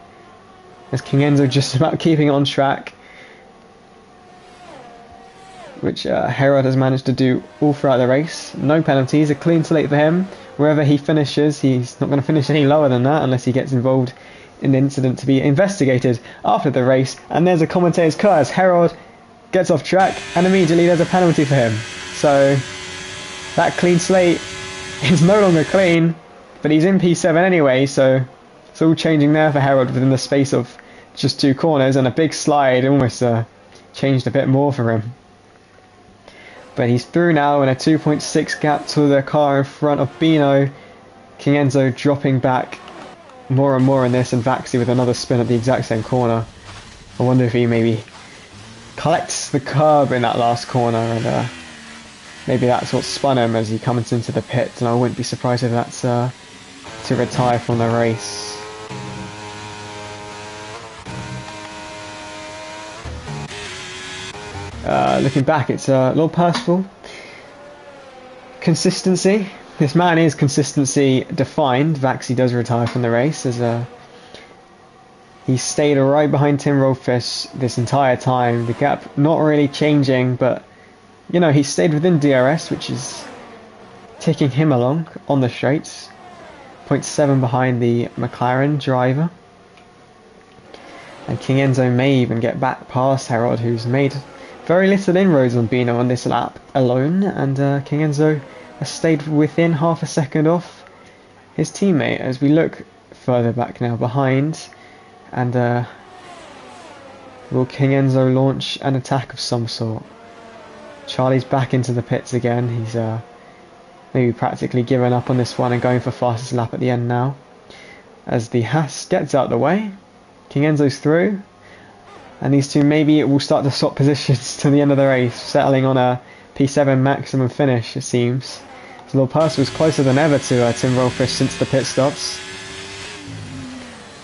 as King Enzo just about keeping it on track, which Herod has managed to do all throughout the race. No penalties, a clean slate for him. Wherever he finishes, he's not going to finish any lower than that unless he gets involved in the incident to be investigated after the race. And there's a commentator's cut as Herod gets off track, and immediately there's a penalty for him. So that clean slate is no longer clean, but he's in P7 anyway, so it's all changing there for Herod within the space of just 2 corners, and a big slide almost changed a bit more for him. But he's through now in a 2.6 gap to the car in front of Bino. King Enzo dropping back more and more in this, and Vaxi with another spin at the exact same corner. I wonder if he maybe collects the curb in that last corner, and maybe that's what spun him as he comes into the pit, and I wouldn't be surprised if that's to retire from the race. Looking back, it's Lord Percival. Consistency. This man is consistency defined. Vaxi does retire from the race as he stayed right behind Tim Rolfish this entire time. The gap not really changing, but you know, he stayed within DRS, which is taking him along on the straights. 0.7 behind the McLaren driver. And King Enzo may even get back past Herod, who's made very little inroads on Bino on this lap alone, and King Enzo has stayed within half a second off his teammate as we look further back now behind. And will King Enzo launch an attack of some sort? Charlie's back into the pits again. He's maybe practically given up on this one and going for fastest lap at the end now. As the Haas gets out the way, King Enzo's through, and these two maybe will start to swap positions to the end of the race, settling on a P7 maximum finish, it seems. So Lord Percival's closer than ever to Tim Rolfish since the pit stops.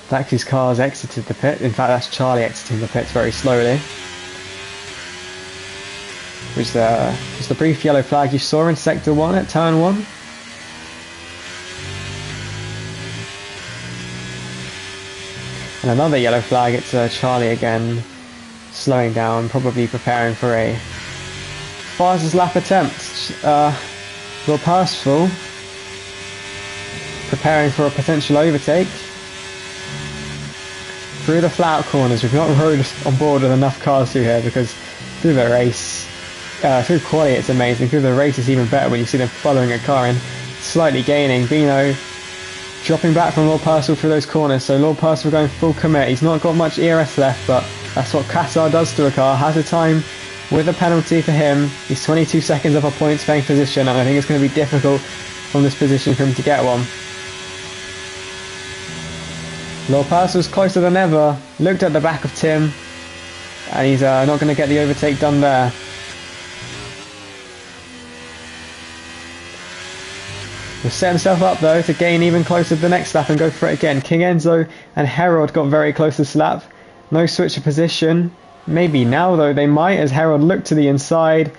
Vaxi's car's exited the pit. In fact, that's Charlie exiting the pits very slowly. which was the brief yellow flag you saw in Sector 1 at Turn 1. And another yellow flag, it's Charlie again, slowing down, probably preparing for a fastest lap attempt. Lord Percival preparing for a potential overtake. Through the flat corners, we've not rode on board with enough cars through here because through the race, through quality it's amazing, through the race it's even better when you see them following a car and slightly gaining. Bino dropping back from Lord Percival through those corners, so Lord Percival going full commit. He's not got much ERS left, but that's what Qatar does to a car. Has a time with a penalty for him. He's 22 seconds off a points paying position, and I think it's going to be difficult from this position for him to get one. Lord Percival's closer than ever. Looked at the back of Tim, and he's not going to get the overtake done there. Will set himself up though to gain even closer to the next lap and go for it again. King Enzo and Herod got very close this lap. No switch of position. Maybe now though they might, as Herod looked to the inside,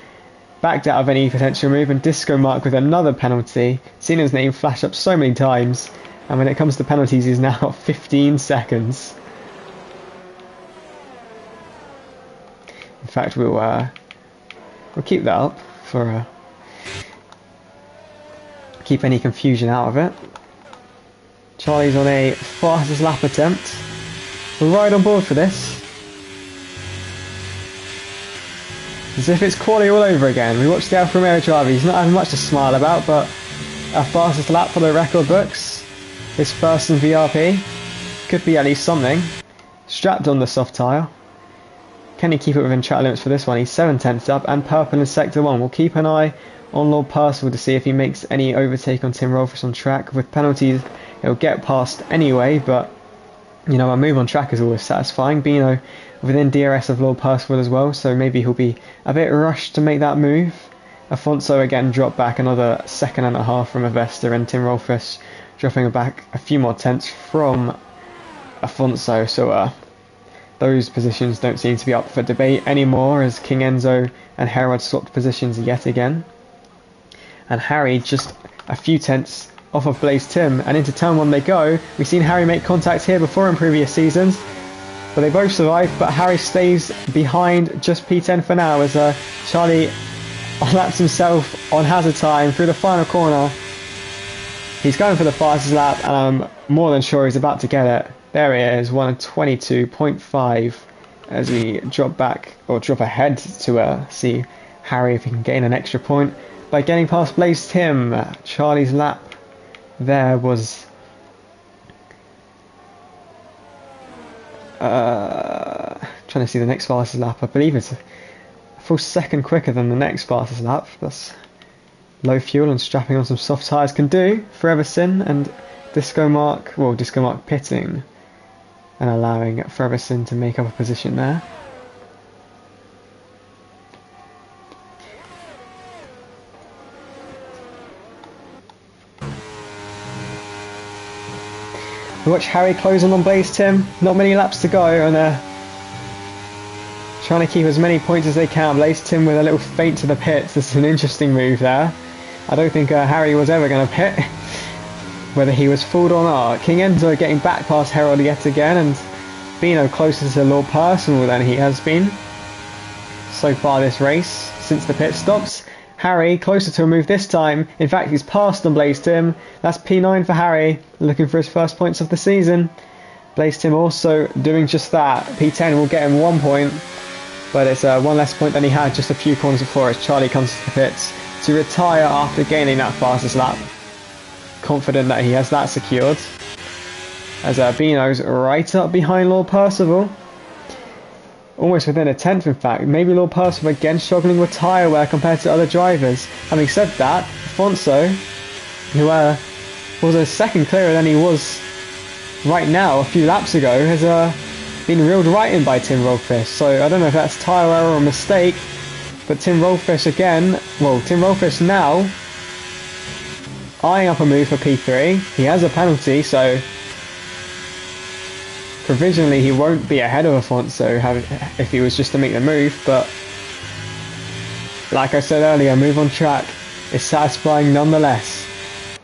backed out of any potential move, and Disco Mark with another penalty. Seen his name flash up so many times, and when it comes to penalties he's now got 15 seconds. In fact we'll keep that up for keep any confusion out of it. Charlie's on a fastest lap attempt. We're right on board for this. As if it's quali all over again. We watched the Alfa Romeo driver. He's not having much to smile about, but our fastest lap for the record books. His first in VRP. Could be at least something. Strapped on the soft tyre. Can he keep it within track limits for this one? He's 7/10 up and purple in Sector 1. We'll keep an eye on Lord Percival to see if he makes any overtake on Tim Rolfes on track. With penalties, he'll get past anyway, but you know, a move on track is always satisfying. Bino within DRS of Lord Percival as well, so maybe he'll be a bit rushed to make that move. Afonso again dropped back another second and a half from Avesta, and Tim Rolfes dropping back a few more tenths from Afonso, so those positions don't seem to be up for debate anymore, as King Enzo and Herod swapped positions yet again. And Harry just a few tenths off of Blaze Tim, and into turn 1 they go. We've seen Harry make contact here before in previous seasons, but they both survive, but Harry stays behind just P10 for now, as Charlie laps himself on hazard time through the final corner. He's going for the fastest lap, and I'm more than sure he's about to get it. There he is, 1:22.5, as we drop back, or drop ahead to see Harry if he can gain an extra point by getting past Blaze Tim. Charlie's lap there was trying to see the next fastest lap. I believe it's a full second quicker than the next fastest lap. That's low fuel and strapping on some soft tyres can do for Everson, and Disco Mark pitting and allowing Everson to make up a position there. We watch Harry closing on Blaze Tim. Not many laps to go, and trying to keep as many points as they can. Blaze Tim with a little feint to the pits. This is an interesting move there. I don't think Harry was ever going to pit, whether he was fooled or not. King Enzo getting back past Herald yet again, and Bino closer to Lord Percival than he has been so far this race since the pit stops. Harry closer to a move this time. In fact, he's passed on Blaze Tim. That's P9 for Harry, looking for his first points of the season. Blaze Tim also doing just that. P10 will get him 1 point, but it's one less point than he had just a few corners before, as Charlie comes to the pits to retire after gaining that fastest lap. Confident that he has that secured, as Bino's right up behind Lord Percival. Almost within a tenth, in fact. Maybe Lord Percival again struggling with tyre wear compared to other drivers. Having said that, Afonso, who was a second clearer than he was right now a few laps ago, has been reeled right in by Tim Rolfes. So I don't know if that's tyre error or a mistake, but Tim Rolfes again, Tim Rolfes now eyeing up a move for P3. He has a penalty, so provisionally he won't be ahead of Afonso if he was just to make the move, but Like I said earlier, move on track is satisfying nonetheless.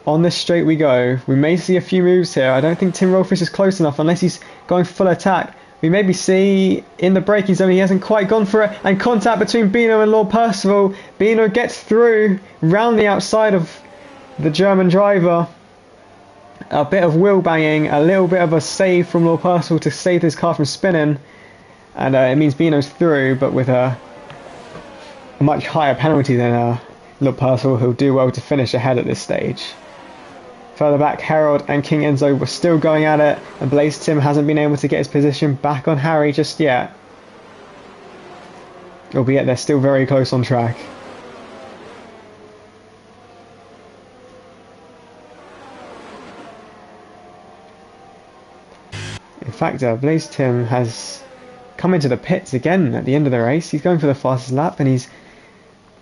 On this straight we go. We may see a few moves here. I don't think Tim Rollfish is close enough unless he's going full attack. We maybe see in the braking zone he hasn't quite gone for it, and contact between Bino and Lord Percival. Bino gets through round the outside of the German driver. A bit of wheel banging, a little bit of a save from Lord Percival to save his car from spinning, and it means Bino's through, but with a much higher penalty than Lord Percival, who'll do well to finish ahead at this stage. Further back, Harold and King Enzo were still going at it, and Blaze Tim hasn't been able to get his position back on Harry just yet. Albeit they're still very close on track. In fact, Blaze Tim has come into the pits again at the end of the race. He's going for the fastest lap, and he's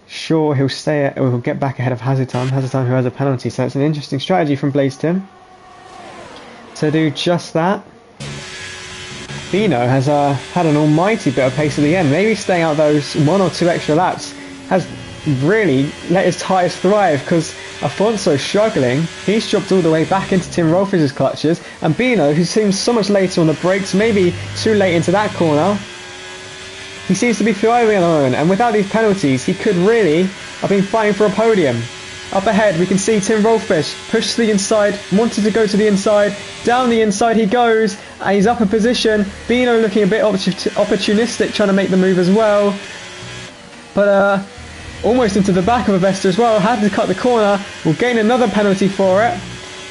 sure he'll he'll get back ahead of Hazard Time who has a penalty, so it's an interesting strategy from Blaze Tim to do just that. Bino has had an almighty bit of pace at the end, maybe staying out those 1 or 2 extra laps has really let his tyres thrive, because Afonso's struggling. He's dropped all the way back into Tim Rollfish's clutches, and Bino, who seems so much later on the brakes, maybe too late into that corner, he seems to be thriving on the moment, and without these penalties he could really have been fighting for a podium. Up ahead we can see Tim Rollfish push to the inside, wanted to go to the inside, down the inside he goes, and he's up a position. Bino looking a bit opportunistic, trying to make the move as well, but almost into the back of Avesta as well, had to cut the corner, will gain another penalty for it,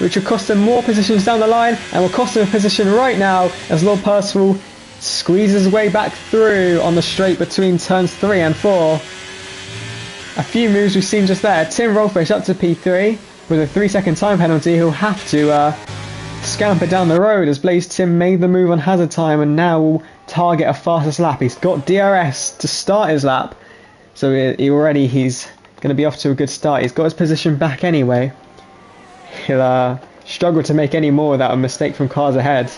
which will cost him more positions down the line, and will cost him a position right now as Lord Percival squeezes his way back through on the straight between turns 3 and 4. A few moves we've seen just there. Tim Rollfish up to P3 with a 3-second time penalty. He'll have to scamper down the road as Blaze Tim made the move on Hazard Time and now will target a fastest lap. He's got DRS to start his lap, so he's going to be off to a good start. He's got his position back anyway. He'll struggle to make any more without a mistake from cars ahead.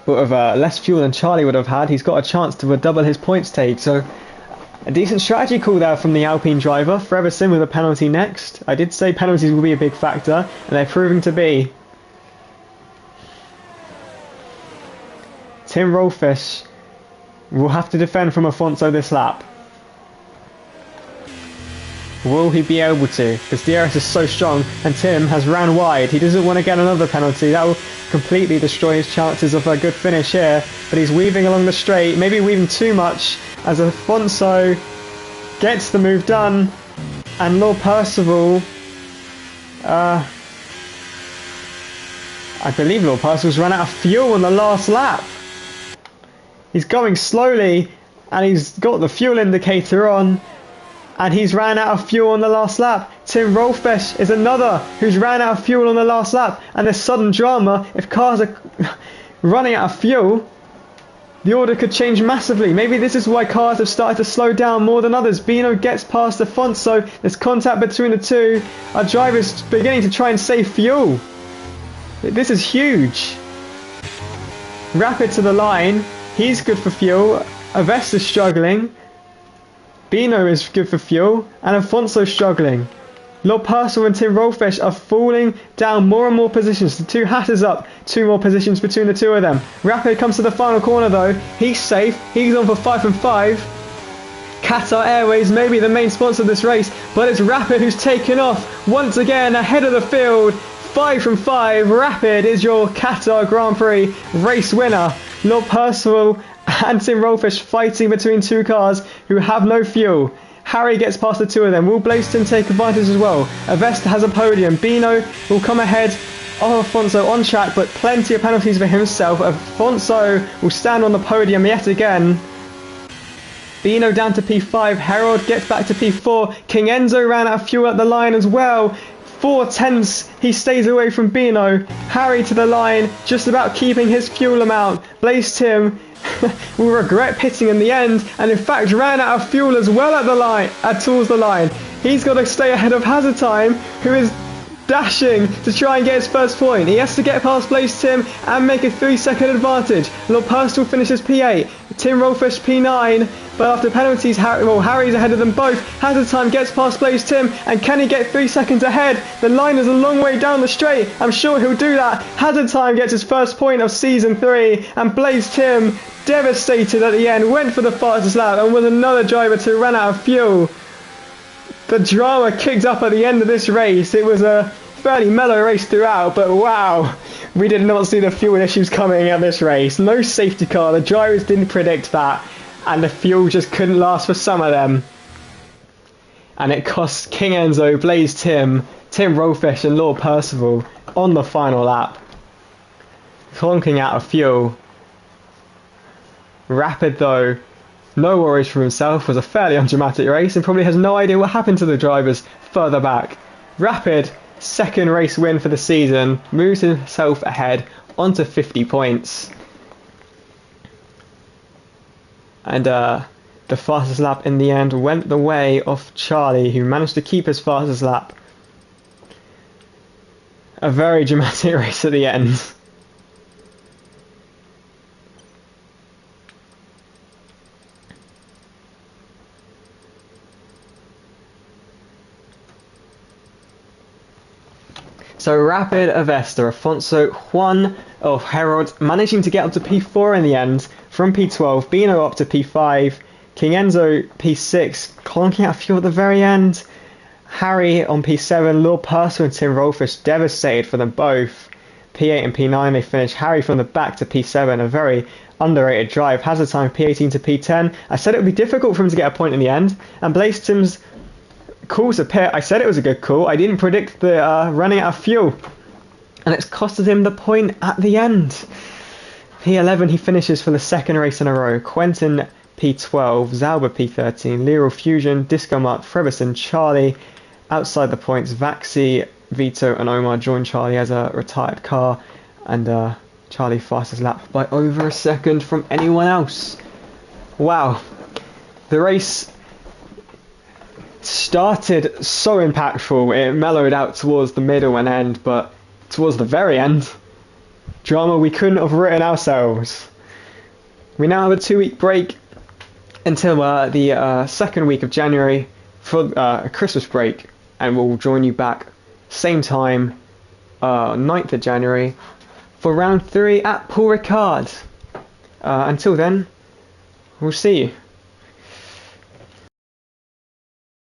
But with less fuel than Charlie would have had, he's got a chance to double his points take. So a decent strategy call there from the Alpine driver. Forever Sim with a penalty next. I did say penalties will be a big factor, and they're proving to be. Tim Rollfish will have to defend from Afonso this lap. Will he be able to? Because DRS is so strong and Tim has ran wide. He doesn't want to get another penalty. That will completely destroy his chances of a good finish here. But he's weaving along the straight, maybe weaving too much, as Afonso gets the move done. And Lord Percival, I believe Lord Percival's run out of fuel on the last lap. He's going slowly and he's got the fuel indicator on. And he's ran out of fuel on the last lap. Tim Rollfish is another who's ran out of fuel on the last lap. And there's sudden drama. If cars are running out of fuel, the order could change massively. Maybe this is why cars have started to slow down more than others. Bino gets past Afonso. There's contact between the two. Our driver's beginning to try and save fuel. This is huge. Rapid to the line. He's good for fuel. Avesta's struggling. Bino is good for fuel, and Afonso's struggling. Lord Percival and Tim Rollfish are falling down more and more positions. The two hatters up, 2 more positions between the two of them. Rapid comes to the final corner though. He's safe. He's on for 5 from 5. Qatar Airways may be the main sponsor of this race, but it's Rapid who's taken off once again ahead of the field. 5 from 5. Rapid is your Qatar Grand Prix race winner. Lord Percival and Tim Rollfish fighting between 2 cars who have no fuel. Harry gets past the 2 of them. Will Blaze Tim take advantage as well? Avesta has a podium. Bino will come ahead of Afonso on track, but plenty of penalties for himself. Afonso will stand on the podium yet again. Bino down to P5. Harold gets back to P4. King Enzo ran out of fuel at the line as well. 4 tenths, he stays away from Bino. Harry to the line, just about keeping his fuel amount. Blaze Tim will regret pitting in the end, and in fact ran out of fuel as well at the line, towards the line. He's got to stay ahead of Hazard Time, who is dashing to try and get his first point. He has to get past Blaze Tim and make a 3-second advantage. Lord Percival finishes P8, Tim Rollfish P9, but after penalties, Harry's ahead of them both. Hazard time gets past Blaze Tim, and can he get 3 seconds ahead? The line is a long way down the straight. I'm sure he'll do that. Hazard time gets his first point of season 3, and Blaze Tim, devastated at the end, went for the fastest lap and was another driver to run out of fuel. The drama kicked up at the end of this race. It was a fairly mellow race throughout, but wow, we did not see the fuel issues coming at this race. No safety car, the drivers didn't predict that, and the fuel just couldn't last for some of them. And it cost King Enzo, Blaze Tim, Tim Rollfish and Lord Percival on the final lap, clunking out of fuel. Rapid though, no worries for himself, was a fairly undramatic race and probably has no idea what happened to the drivers further back. Rapid, second race win for the season, moves himself ahead onto 50 points. And the fastest lap in the end went the way of Charlie, who managed to keep his fastest lap. A very dramatic race at the end. So Rapid, Avesta, Afonso, Juan, Herod, managing to get up to P4 in the end, from P12, Bino up to P5, King Enzo P6, clunking out of fuel at the very end, Harry on P7, Lord Percival and Tim Rollfish devastated for them both, P8 and P9 they finished, Harry from the back to P7, a very underrated drive, hazard time P18 to P10, I said it would be difficult for him to get a point in the end, and Blaze Tim's call to pit, I said it was a good call. I didn't predict the running out of fuel, and it's costed him the point at the end. P11 he finishes for the second race in a row. Quentin P12, Zauber P13, Leroy Fusion, Disco Mark, Freberson, Charlie outside the points. Vaxi, Vito and Omar join Charlie as a retired car, and Charlie fastest lap by over a second from anyone else. Wow, the race started so impactful, it mellowed out towards the middle and end, but towards the very end, drama we couldn't have written ourselves. We now have a 2-week break until the second week of January for a Christmas break, and we'll join you back same time, 9th of January, for round 3 at Paul Ricard. Until then, we'll see you.